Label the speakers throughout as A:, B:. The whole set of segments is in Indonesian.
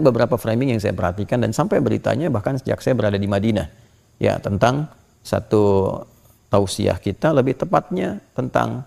A: beberapa framing yang saya perhatikan dan sampai beritanya bahkan sejak saya berada di Madinah, ya, tentang satu tausiah kita, lebih tepatnya tentang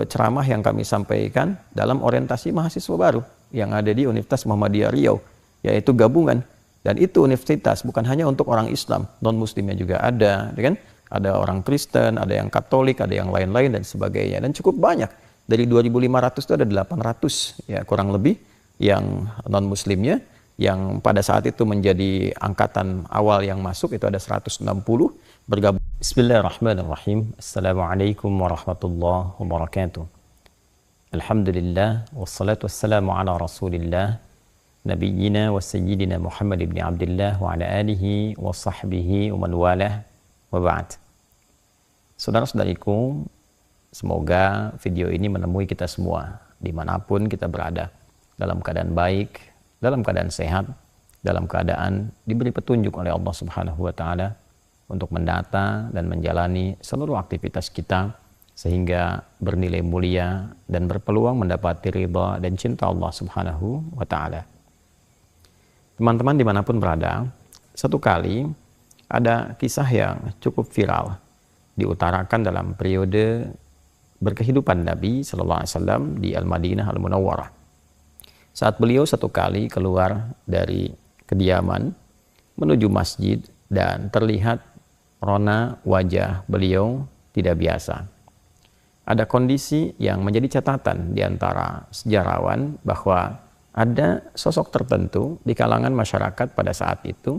A: ceramah yang kami sampaikan dalam orientasi mahasiswa baru yang ada di Universitas Muhammadiyah Riau, yaitu gabungan. Dan itu universitas bukan hanya untuk orang Islam, non muslimnya juga ada, kan? Ada orang Kristen, ada yang Katolik, ada yang lain-lain dan sebagainya, dan cukup banyak. Dari 2.500 itu ada 800 ya kurang lebih yang non muslimnya, yang pada saat itu menjadi angkatan awal yang masuk itu ada 160 bergabung. Bismillahirrahmanirrahim. Assalamualaikum warahmatullahi wabarakatuh. Alhamdulillah wassalatu wassalamu ala Rasulillah nabiyyina wa sayyidina Muhammad ibn Abdullah wa ala alihi wa sahbihi wa man walah wa ba'd. Saudara-saudariku, semoga video ini menemui kita semua dimanapun kita berada, dalam keadaan baik, dalam keadaan sehat, dalam keadaan diberi petunjuk oleh Allah Subhanahu wa Ta'ala untuk mendata dan menjalani seluruh aktivitas kita sehingga bernilai mulia dan berpeluang mendapati ridha dan cinta Allah Subhanahu wa Ta'ala. Teman-teman dimanapun berada, satu kali ada kisah yang cukup viral diutarakan dalam periode berkehidupan Nabi Sallallahu Alaihi Wasallam di Al-Madinah Al-Munawwarah. Saat beliau satu kali keluar dari kediaman menuju masjid dan terlihat rona wajah beliau tidak biasa. Ada kondisi yang menjadi catatan di antara sejarawan bahwa ada sosok tertentu di kalangan masyarakat pada saat itu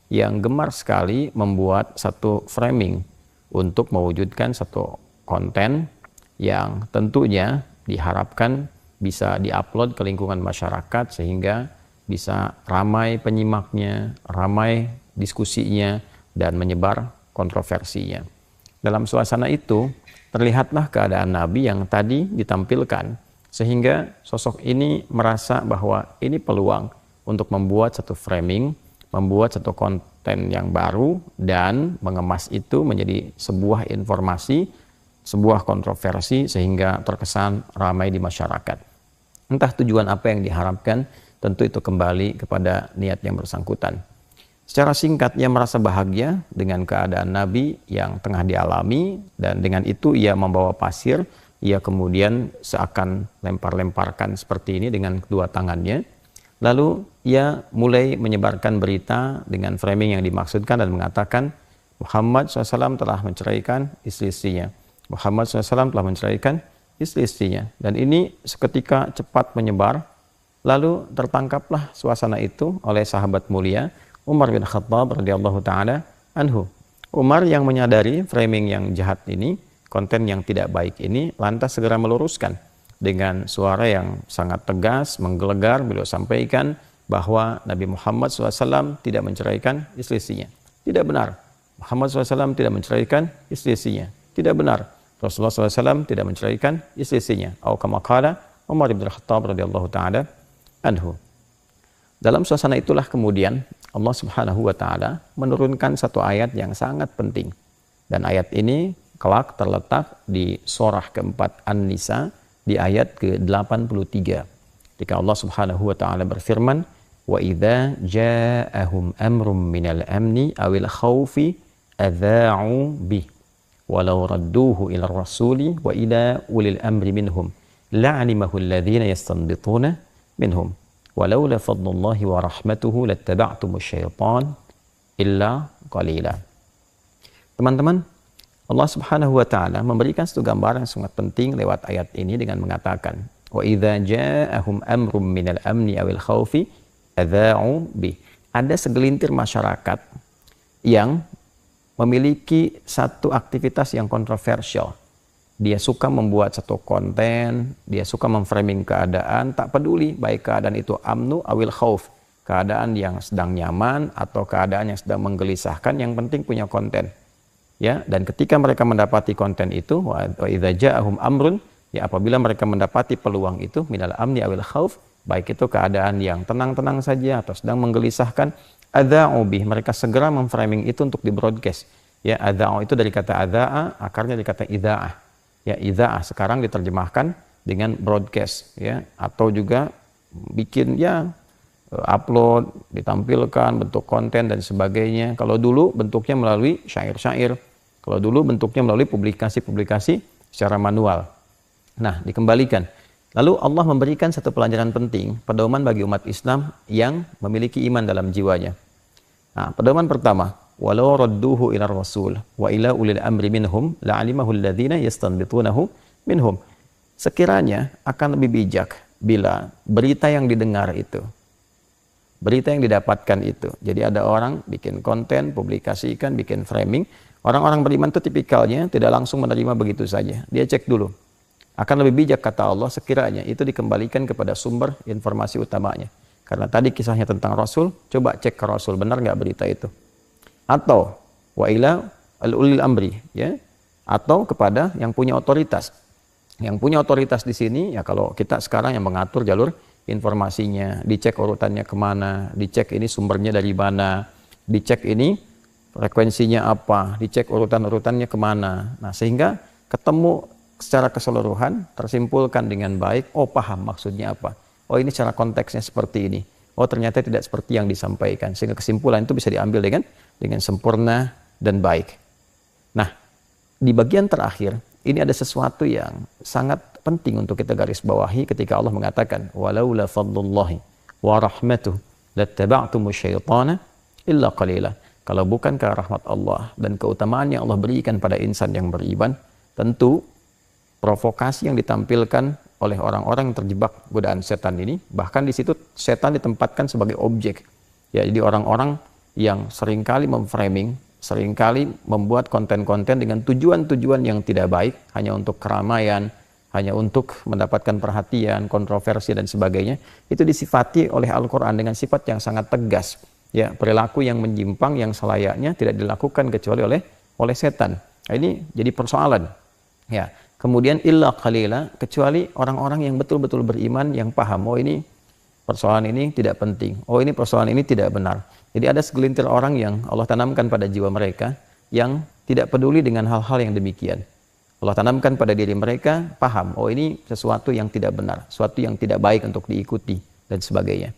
A: yang gemar sekali membuat satu framing untuk mewujudkan satu konten yang tentunya diharapkan bisa diupload ke lingkungan masyarakat sehingga bisa ramai penyimaknya, ramai diskusinya, dan menyebar kontroversinya. Dalam suasana itu, terlihatlah keadaan Nabi yang tadi ditampilkan, sehingga sosok ini merasa bahwa ini peluang untuk membuat satu framing, membuat satu konten yang baru, dan mengemas itu menjadi sebuah informasi, sebuah kontroversi, sehingga terkesan ramai di masyarakat. Entah tujuan apa yang diharapkan, tentu itu kembali kepada niat yang bersangkutan. Secara singkat, ia merasa bahagia dengan keadaan Nabi yang tengah dialami, dan dengan itu ia membawa pasir, ia kemudian seakan lempar-lemparkan seperti ini dengan kedua tangannya. Lalu ia mulai menyebarkan berita dengan framing yang dimaksudkan dan mengatakan Muhammad SAW telah menceraikan istri-istrinya. Muhammad SAW telah menceraikan istri-istrinya. Dan ini seketika cepat menyebar. Lalu tertangkaplah suasana itu oleh sahabat mulia Umar bin Khattab radhiyallahu ta'ala anhu. Umar yang menyadari framing yang jahat ini, konten yang tidak baik ini, lantas segera meluruskan dengan suara yang sangat tegas, menggelegar. Beliau sampaikan bahwa Nabi Muhammad SAW tidak menceraikan istri-istrinya. Tidak benar. Muhammad SAW tidak menceraikan istri-istrinya. Tidak benar. Rasulullah SAW tidak menceraikan istri-istrinya. Atau kama qala Umar bin Khattab radhiyallahu ta'ala anhu. Dalam suasana itulah kemudian Allah Subhanahu wa Ta'ala menurunkan satu ayat yang sangat penting. Dan ayat ini kelak terletak di surah keempat An-Nisa di ayat ke-83. Ketika Allah Subhanahu wa Ta'ala berfirman, "Wa idza ja'ahum amrum minal amni awil khaufi adza'u bih walau radduhu ila rasuli wa ila ulil amri minhum la'alimahu alladhina yastanbituna minhum walaula fadlullahi wa rahmatuhu lattaba'tumus syaitan illa qalila." Teman-teman, Allah Subhanahu wa Ta'ala memberikan satu gambaran yang sangat penting lewat ayat ini dengan mengatakan wa idza ja'ahum amrum minal amni awil khaufi adza'u bih. Ada segelintir masyarakat yang memiliki satu aktivitas yang kontroversial. Dia suka membuat satu konten, dia suka memframing keadaan, tak peduli baik keadaan itu amnu awil khauf, keadaan yang sedang nyaman atau keadaan yang sedang menggelisahkan, yang penting punya konten. Ya, dan ketika mereka mendapati konten itu, wa idza ja'ahum amrun, ya apabila mereka mendapati peluang itu minal amni awil khauf, baik itu keadaan yang tenang-tenang saja atau sedang menggelisahkan, adza'u bih, mereka segera memframing itu untuk di broadcast. Ya, adza'u itu dari kata adza'a, akarnya dari kata idza'ah. Ya, idza'ah sekarang diterjemahkan dengan broadcast, ya, atau juga bikin ya upload, ditampilkan bentuk konten dan sebagainya. Kalau dulu bentuknya melalui syair-syair, kalau dulu bentuknya melalui publikasi-publikasi secara manual. Nah, dikembalikan. Lalu Allah memberikan satu pelajaran penting, pedoman bagi umat Islam yang memiliki iman dalam jiwanya. Nah, pedoman pertama, walau radduhu ila rasul wa ila ulil amri minhum la'alimahu alladhina yastanbitunahu minhum. Sekiranya akan lebih bijak bila berita yang didengar itu, berita yang didapatkan itu. Jadi ada orang bikin konten, publikasikan, bikin framing. Orang-orang beriman itu tipikalnya tidak langsung menerima begitu saja. Dia cek dulu. Akan lebih bijak kata Allah sekiranya itu dikembalikan kepada sumber informasi utamanya. Karena tadi kisahnya tentang Rasul, coba cek ke Rasul, benar nggak berita itu? Atau wa ila al-ulil amri, ya, atau kepada yang punya otoritas. Yang punya otoritas di sini, ya kalau kita sekarang yang mengatur jalur informasinya, dicek urutannya kemana, dicek ini sumbernya dari mana, dicek ini frekuensinya apa, dicek urutan-urutannya kemana. Nah, sehingga ketemu secara keseluruhan, tersimpulkan dengan baik, oh paham maksudnya apa. Oh ini secara konteksnya seperti ini. Oh ternyata tidak seperti yang disampaikan. Sehingga kesimpulan itu bisa diambil dengan sempurna dan baik. Nah, di bagian terakhir, ini ada sesuatu yang sangat penting untuk kita garis bawahi ketika Allah mengatakan walaula fadlullahi wa rahmatuh lattaba'tumu syaitana illa qalila. Kalau bukan karena rahmat Allah dan keutamaan yang Allah berikan pada insan yang beriman, tentu provokasi yang ditampilkan oleh orang-orang yang terjebak godaan setan ini, bahkan di situ setan ditempatkan sebagai objek. Ya, jadi orang-orang yang seringkali memframing, seringkali membuat konten-konten dengan tujuan-tujuan yang tidak baik, hanya untuk keramaian, hanya untuk mendapatkan perhatian, kontroversi dan sebagainya, itu disifati oleh Al-Quran dengan sifat yang sangat tegas. Ya, perilaku yang menyimpang yang selayaknya tidak dilakukan kecuali oleh setan. Nah, ini jadi persoalan. Ya, kemudian illa qalila, kecuali orang-orang yang betul-betul beriman yang paham, oh ini persoalan ini tidak penting, oh ini persoalan ini tidak benar. Jadi ada segelintir orang yang Allah tanamkan pada jiwa mereka yang tidak peduli dengan hal-hal yang demikian. Allah tanamkan pada diri mereka, paham, oh ini sesuatu yang tidak benar, sesuatu yang tidak baik untuk diikuti, dan sebagainya.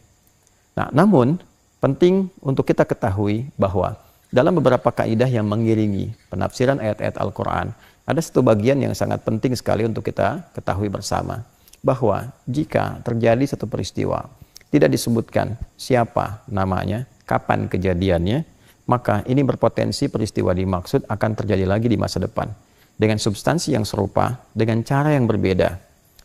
A: Nah, namun, penting untuk kita ketahui bahwa dalam beberapa kaidah yang mengiringi penafsiran ayat-ayat Al-Quran, ada satu bagian yang sangat penting sekali untuk kita ketahui bersama. Bahwa jika terjadi satu peristiwa, tidak disebutkan siapa namanya, kapan kejadiannya, maka ini berpotensi peristiwa dimaksud akan terjadi lagi di masa depan. Dengan substansi yang serupa, dengan cara yang berbeda.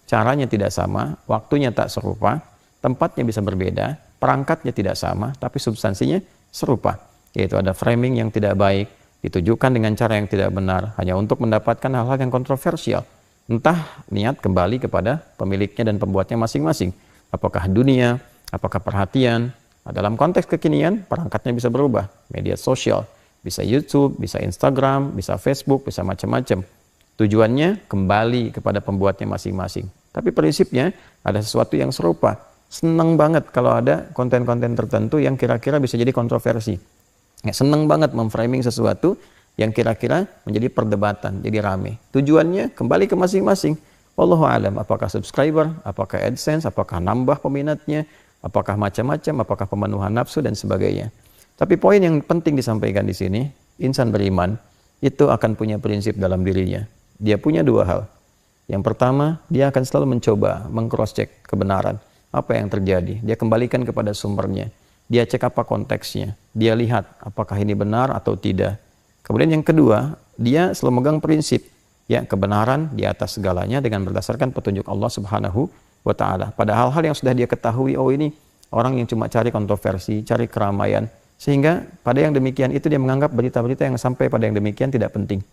A: Caranya tidak sama, waktunya tak serupa, tempatnya bisa berbeda, perangkatnya tidak sama, tapi substansinya serupa. Yaitu ada framing yang tidak baik, ditujukan dengan cara yang tidak benar, hanya untuk mendapatkan hal-hal yang kontroversial. Entah niat kembali kepada pemiliknya dan pembuatnya masing-masing. Apakah dunia, apakah perhatian. Nah, dalam konteks kekinian, perangkatnya bisa berubah. Media sosial, bisa YouTube, bisa Instagram, bisa Facebook, bisa macam-macam. Tujuannya kembali kepada pembuatnya masing-masing. Tapi prinsipnya ada sesuatu yang serupa. Senang banget kalau ada konten-konten tertentu yang kira-kira bisa jadi kontroversi. Ya, senang banget memframing sesuatu yang kira-kira menjadi perdebatan, jadi rame. Tujuannya kembali ke masing-masing. Wallahu alam, apakah subscriber, apakah AdSense, apakah nambah peminatnya, apakah macam-macam, apakah pemenuhan nafsu dan sebagainya. Tapi poin yang penting disampaikan di sini, insan beriman itu akan punya prinsip dalam dirinya. Dia punya dua hal. Yang pertama, dia akan selalu mencoba meng-cross-check kebenaran. Apa yang terjadi? Dia kembalikan kepada sumbernya. Dia cek apa konteksnya. Dia lihat apakah ini benar atau tidak. Kemudian yang kedua, dia selalu megang prinsip, ya, kebenaran di atas segalanya dengan berdasarkan petunjuk Allah Subhanahu wa Ta'ala. Pada hal-hal yang sudah dia ketahui, oh ini orang yang cuma cari kontroversi, cari keramaian, sehingga pada yang demikian itu dia menganggap berita-berita yang sampai pada yang demikian tidak penting,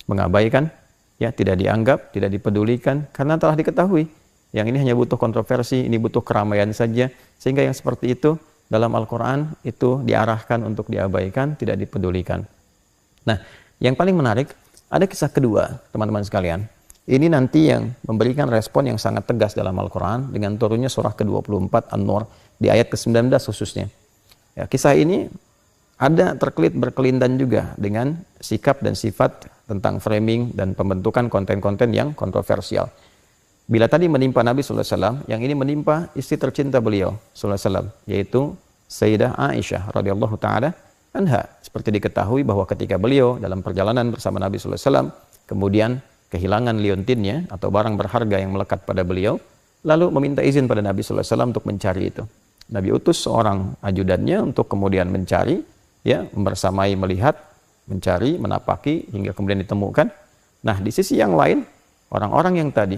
A: mengabaikan, ya, tidak dianggap, tidak dipedulikan, karena telah diketahui yang ini hanya butuh kontroversi, ini butuh keramaian saja, sehingga yang seperti itu dalam Al-Quran itu diarahkan untuk diabaikan, tidak dipedulikan. Nah, yang paling menarik, ada kisah kedua, teman-teman sekalian. Ini nanti yang memberikan respon yang sangat tegas dalam Al-Quran dengan turunnya surah ke-24 An-Nur di ayat ke-19 khususnya. Ya, kisah ini ada terkelit berkelindan juga dengan sikap dan sifat tentang framing dan pembentukan konten-konten yang kontroversial. Bila tadi menimpa Nabi sallallahu alaihi wasallam, yang ini menimpa istri tercinta beliau sallallahu alaihi wasallam, yaitu Sayyidah Aisyah radhiyallahu taala anha. Seperti diketahui bahwa ketika beliau dalam perjalanan bersama Nabi sallallahu alaihi wasallam, kemudian kehilangan liontinnya atau barang berharga yang melekat pada beliau, lalu meminta izin pada Nabi sallallahu alaihi wasallam untuk mencari itu. Nabi utus seorang ajudannya untuk kemudian mencari, ya, bersamai melihat, mencari, menapaki hingga kemudian ditemukan. Nah, di sisi yang lain, orang-orang yang tadi,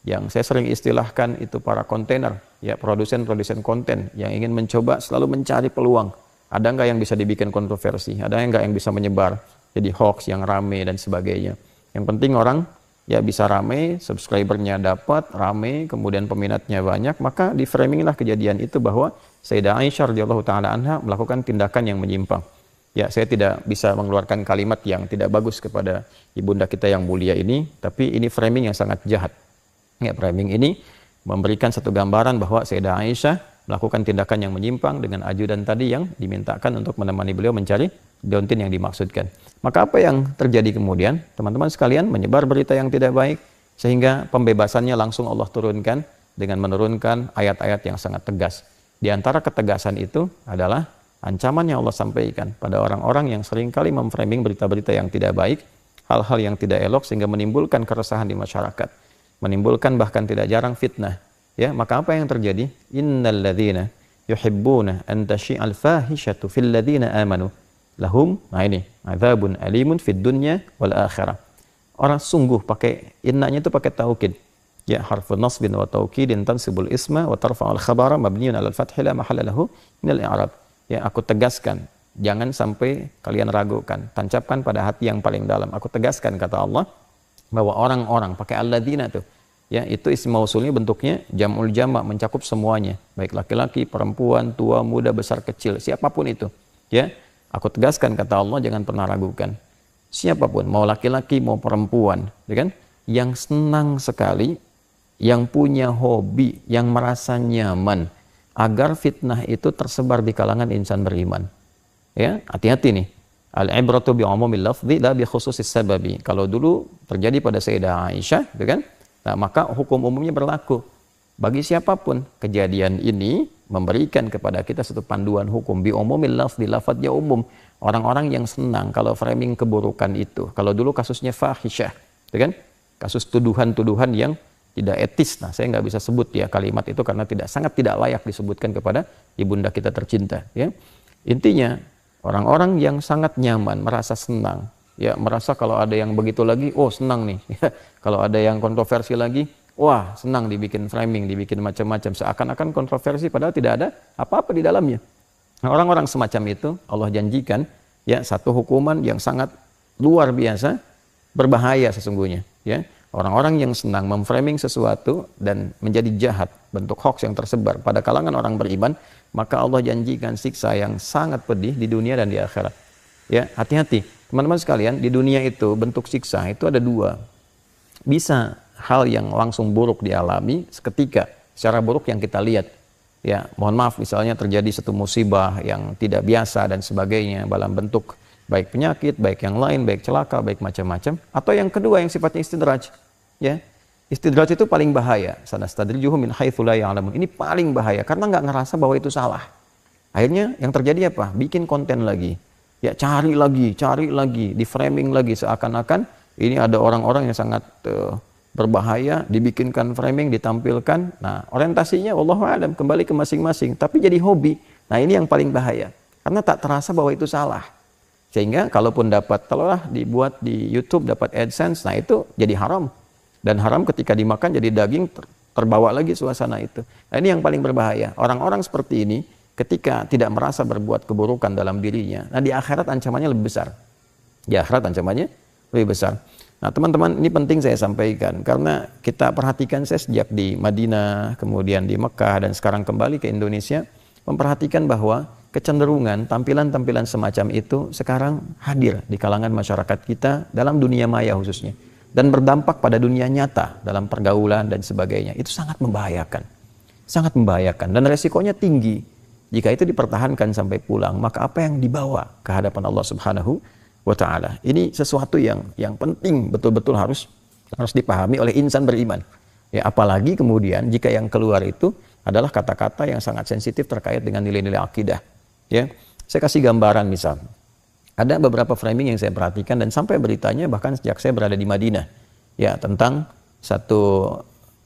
A: yang saya sering istilahkan itu para kontainer, ya, produsen-produsen konten yang ingin mencoba selalu mencari peluang. Ada nggak yang bisa dibikin kontroversi? Ada nggak yang bisa menyebar jadi hoax yang rame dan sebagainya? Yang penting orang ya bisa rame, subscribernya dapat, rame, kemudian peminatnya banyak, maka di framing lah kejadian itu bahwa Sayyidah Aisyah radhiyallahu taala anha melakukan tindakan yang menyimpang. Ya, saya tidak bisa mengeluarkan kalimat yang tidak bagus kepada ibunda kita yang mulia ini, tapi ini framing yang sangat jahat. Ya, framing ini memberikan satu gambaran bahwa Sayyidah Aisyah melakukan tindakan yang menyimpang dengan ajudan tadi yang dimintakan untuk menemani beliau mencari liontin yang dimaksudkan. Maka apa yang terjadi kemudian? Teman-teman sekalian, menyebar berita yang tidak baik sehingga pembebasannya langsung Allah turunkan dengan menurunkan ayat-ayat yang sangat tegas. Di antara ketegasan itu adalah ancaman yang Allah sampaikan pada orang-orang yang seringkali memframing berita-berita yang tidak baik, hal-hal yang tidak elok sehingga menimbulkan keresahan di masyarakat. Menimbulkan bahkan tidak jarang fitnah, ya. Maka apa yang terjadi? Innal ladzina yuhibbuna an tashi'al fahishatu fil ladzina amanu lahum, nah ini, adzabun alimun fid dunya wal akhirah. Orang sungguh pakai innanya itu pakai taukid, ya, harfu nasbin wa taukidin tansibul isma wa tarfa'ul khabara mabniun 'alal fathi la mahalla lahu minal i'rab. Ya, aku tegaskan, jangan sampai kalian ragukan, tancapkan pada hati yang paling dalam. Aku tegaskan, kata Allah, bahwa orang-orang pakai alladzina tuh, ya, itu isim mausulnya bentuknya jam'ul jama', mencakup semuanya, baik laki-laki, perempuan, tua, muda, besar, kecil, siapapun itu, ya. Aku tegaskan, kata Allah, jangan pernah ragukan. Siapapun, mau laki-laki, mau perempuan, ya kan, yang senang sekali, yang punya hobi, yang merasa nyaman agar fitnah itu tersebar di kalangan insan beriman. Ya, hati-hati nih. Al-ibratu bi umumil lafzi la bi khususis sababi. Kalau dulu terjadi pada Sayyidah Aisyah, gitu kan? Nah, maka hukum umumnya berlaku bagi siapapun. Kejadian ini memberikan kepada kita satu panduan hukum bi umumil lafzi, lafadznya umum. Orang-orang yang senang kalau framing keburukan itu. Kalau dulu kasusnya fahisyah, gitu kan? Kasus tuduhan-tuduhan yang tidak etis. Nah, saya nggak bisa sebut ya kalimat itu karena sangat tidak layak disebutkan kepada ibunda kita tercinta, ya. Intinya, orang-orang yang sangat nyaman, merasa senang, ya, merasa kalau ada yang begitu lagi, oh senang nih. Kalau ada yang kontroversi lagi, wah senang dibikin framing, dibikin macam-macam, seakan-akan kontroversi padahal tidak ada apa-apa di dalamnya. Nah, orang-orang semacam itu Allah janjikan, ya, satu hukuman yang sangat luar biasa, berbahaya sesungguhnya, ya. Orang-orang yang senang memframing sesuatu dan menjadi jahat, bentuk hoax yang tersebar pada kalangan orang beriman, maka Allah janjikan siksa yang sangat pedih di dunia dan di akhirat. Ya, hati-hati. Teman-teman sekalian, di dunia itu bentuk siksa itu ada dua. Bisa hal yang langsung buruk dialami seketika, secara buruk yang kita lihat. Ya, mohon maaf misalnya terjadi satu musibah yang tidak biasa dan sebagainya dalam bentuk baik penyakit, baik yang lain, baik celaka, baik macam-macam. Atau yang kedua yang sifatnya istidraj. Ya, istidraj itu paling bahaya. Sanastadrijuhum min haitsu la ya'lamun. Ini paling bahaya karena nggak ngerasa bahwa itu salah. Akhirnya yang terjadi apa? Bikin konten lagi. Ya, cari lagi, di framing lagi seakan-akan ini ada orang-orang yang sangat berbahaya, dibikinkan framing, ditampilkan. Nah, orientasinya wallahu a'lam kembali ke masing-masing, tapi jadi hobi. Nah, ini yang paling bahaya. Karena tak terasa bahwa itu salah. Sehingga kalaupun dapat, taruhlah dibuat di YouTube dapat AdSense, nah itu jadi haram. Dan haram ketika dimakan jadi daging, terbawa lagi suasana itu. Nah, ini yang paling berbahaya. Orang-orang seperti ini ketika tidak merasa berbuat keburukan dalam dirinya, nah di akhirat ancamannya lebih besar. Di akhirat ancamannya lebih besar. Nah, teman-teman, ini penting saya sampaikan karena kita perhatikan, saya sejak di Madinah, kemudian di Mekah dan sekarang kembali ke Indonesia, memperhatikan bahwa kecenderungan tampilan-tampilan semacam itu sekarang hadir di kalangan masyarakat kita dalam dunia maya khususnya, dan berdampak pada dunia nyata dalam pergaulan dan sebagainya. Itu sangat membahayakan dan resikonya tinggi. Jika itu dipertahankan sampai pulang, maka apa yang dibawa ke hadapan Allah Subhanahu wa Ta'ala? Ini sesuatu yang penting betul-betul harus dipahami oleh insan beriman. Ya, apalagi kemudian jika yang keluar itu adalah kata-kata yang sangat sensitif terkait dengan nilai-nilai akidah. Ya, saya kasih gambaran misal. Ada beberapa framing yang saya perhatikan dan sampai beritanya bahkan sejak saya berada di Madinah. Ya, tentang satu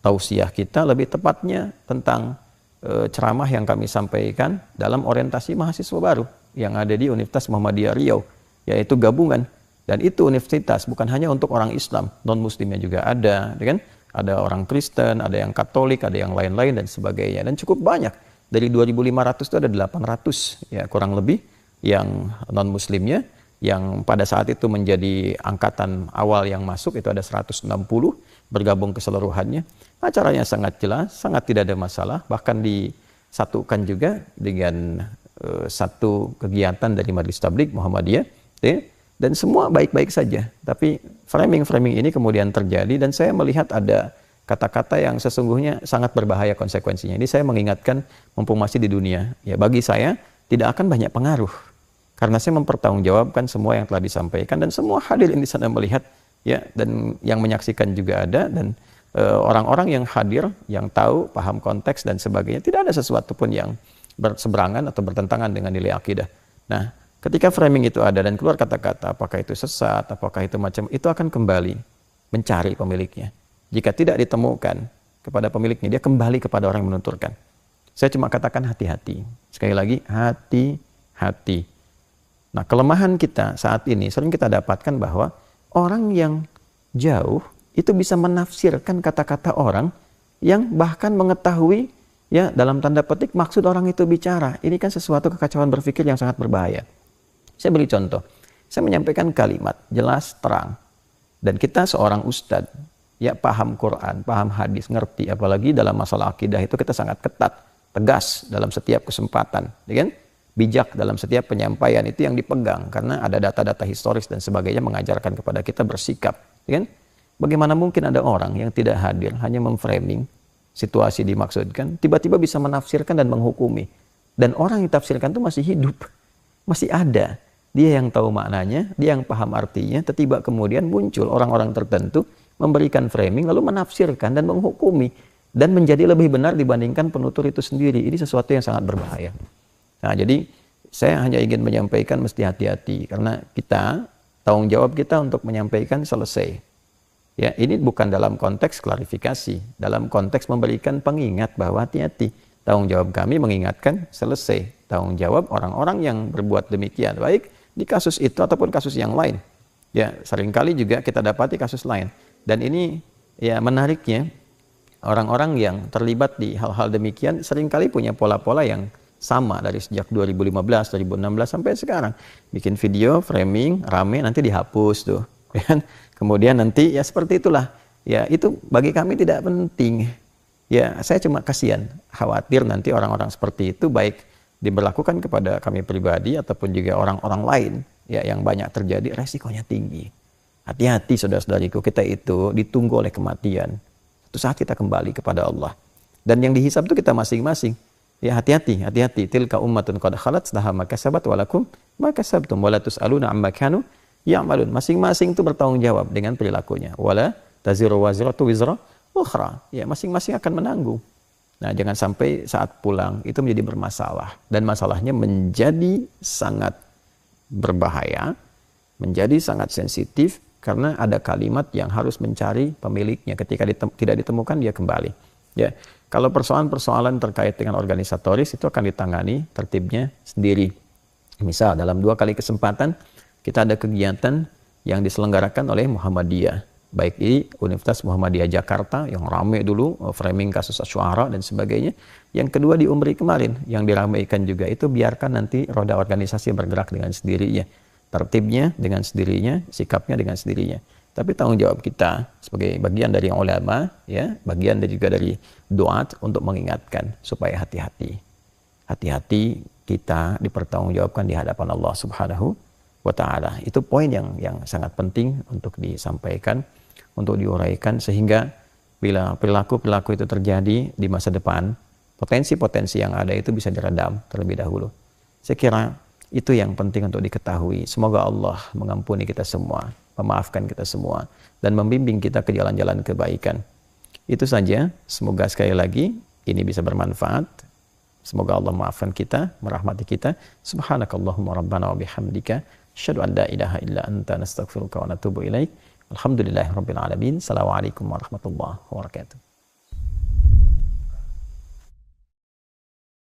A: tausiah kita, lebih tepatnya tentang ceramah yang kami sampaikan dalam orientasi mahasiswa baru yang ada di Universitas Muhammadiyah Riau, yaitu gabungan. Dan itu universitas bukan hanya untuk orang Islam, non-muslimnya juga ada, kan? Ada orang Kristen, ada yang Katolik, ada yang lain-lain dan sebagainya. Dan cukup banyak. Dari 2.500 itu ada 800 ya kurang lebih yang non-muslimnya, yang pada saat itu menjadi angkatan awal yang masuk itu ada 160 bergabung keseluruhannya. Acaranya sangat jelas, sangat tidak ada masalah, bahkan disatukan juga dengan satu kegiatan dari Majelis Tabligh Muhammadiyah, ya. Dan semua baik-baik saja. Tapi framing-framing ini kemudian terjadi dan saya melihat ada kata-kata yang sesungguhnya sangat berbahaya konsekuensinya. Ini saya mengingatkan mumpung masih di dunia. Ya, bagi saya tidak akan banyak pengaruh. Karena saya mempertanggungjawabkan semua yang telah disampaikan dan semua hadirin di sana melihat, ya, dan yang menyaksikan juga ada, dan orang-orang yang hadir, yang tahu, paham konteks dan sebagainya, tidak ada sesuatu pun yang berseberangan atau bertentangan dengan nilai akidah. Nah, ketika framing itu ada dan keluar kata-kata, apakah itu sesat, apakah itu macam, itu akan kembali mencari pemiliknya. Jika tidak ditemukan kepada pemiliknya, dia kembali kepada orang yang menuturkan. Saya cuma katakan hati-hati. Sekali lagi, hati-hati. Nah, kelemahan kita saat ini sering kita dapatkan bahwa orang yang jauh itu bisa menafsirkan kata-kata orang yang bahkan mengetahui, ya, dalam tanda petik maksud orang itu bicara. Ini kan sesuatu kekacauan berpikir yang sangat berbahaya. Saya beri contoh. Saya menyampaikan kalimat jelas, terang. Dan kita seorang ustadz, ya, paham Quran, paham hadis, ngerti. Apalagi dalam masalah akidah itu kita sangat ketat, tegas dalam setiap kesempatan. Ya kan? Bijak dalam setiap penyampaian itu yang dipegang. Karena ada data-data historis dan sebagainya mengajarkan kepada kita bersikap. Ya kan? Bagaimana mungkin ada orang yang tidak hadir, hanya memframing situasi dimaksudkan, tiba-tiba bisa menafsirkan dan menghukumi. Dan orang yang tafsirkan itu masih hidup. Masih ada. Dia yang tahu maknanya, dia yang paham artinya, tiba-tiba kemudian muncul orang-orang tertentu memberikan framing lalu menafsirkan dan menghukumi dan menjadi lebih benar dibandingkan penutur itu sendiri. Ini sesuatu yang sangat berbahaya. Nah, jadi saya hanya ingin menyampaikan mesti hati-hati karena kita, tanggung jawab kita untuk menyampaikan selesai. Ya, ini bukan dalam konteks klarifikasi, dalam konteks memberikan pengingat bahwa hati-hati. Tanggung jawab kami mengingatkan selesai. Tanggung jawab orang-orang yang berbuat demikian, baik di kasus itu ataupun kasus yang lain. Ya, seringkali juga kita dapati kasus lain. Dan ini, ya, menariknya, orang-orang yang terlibat di hal-hal demikian seringkali punya pola-pola yang sama dari sejak 2015, 2016 sampai sekarang. Bikin video, framing, rame, nanti dihapus tuh. Kemudian nanti, ya, seperti itulah. Ya, itu bagi kami tidak penting. Ya, saya cuma kasihan, khawatir nanti orang-orang seperti itu baik diberlakukan kepada kami pribadi ataupun juga orang-orang lain, ya, yang banyak terjadi, resikonya tinggi. Hati-hati saudara-saudariku, kita itu ditunggu oleh kematian. Suatu saat kita kembali kepada Allah. Dan yang dihisab itu kita masing-masing. Ya, hati-hati, hati-hati. Tilka ummatun qad khalat laha ma kasabat wa lakum ma kasabtum wa la tus'aluna amma kanu ya'malun. Masing-masing itu bertanggung jawab dengan perilakunya. Wala taziru waziratu wizra ukhra. Ya, masing-masing akan menanggung. Nah, jangan sampai saat pulang itu menjadi bermasalah. Dan masalahnya menjadi sangat berbahaya, menjadi sangat sensitif, karena ada kalimat yang harus mencari pemiliknya. Ketika tidak ditemukan, dia kembali. Ya, kalau persoalan-persoalan terkait dengan organisatoris itu akan ditangani tertibnya sendiri. Misal, dalam 2 kali kesempatan, kita ada kegiatan yang diselenggarakan oleh Muhammadiyah. Baik di Universitas Muhammadiyah Jakarta yang ramai dulu, framing kasus Asy'ara dan sebagainya. Yang kedua di Umri kemarin yang diramaikan juga, itu biarkan nanti roda organisasi bergerak dengan sendirinya. Tertibnya dengan sendirinya, sikapnya dengan sendirinya. Tapi tanggung jawab kita sebagai bagian dari ulama, ya, bagian juga dari duat untuk mengingatkan supaya hati-hati. Hati-hati kita dipertanggungjawabkan di hadapan Allah Subhanahu wa Ta'ala. Itu poin yang sangat penting untuk disampaikan, untuk diuraikan, sehingga bila perilaku-perilaku itu terjadi di masa depan, potensi-potensi yang ada itu bisa diredam terlebih dahulu. Saya kira itu yang penting untuk diketahui. Semoga Allah mengampuni kita semua, memaafkan kita semua, dan membimbing kita ke jalan-jalan kebaikan. Itu saja, semoga sekali lagi ini bisa bermanfaat. Semoga Allah maafkan kita, merahmati kita. Subhanakallahumma rabbana wa bihamdika, asyhadu an la ilaha illa anta, nastaghfiruka wa natubu ilaik. Alhamdulillahirabbil alamin. Assalamualaikum warahmatullahi wabarakatuh.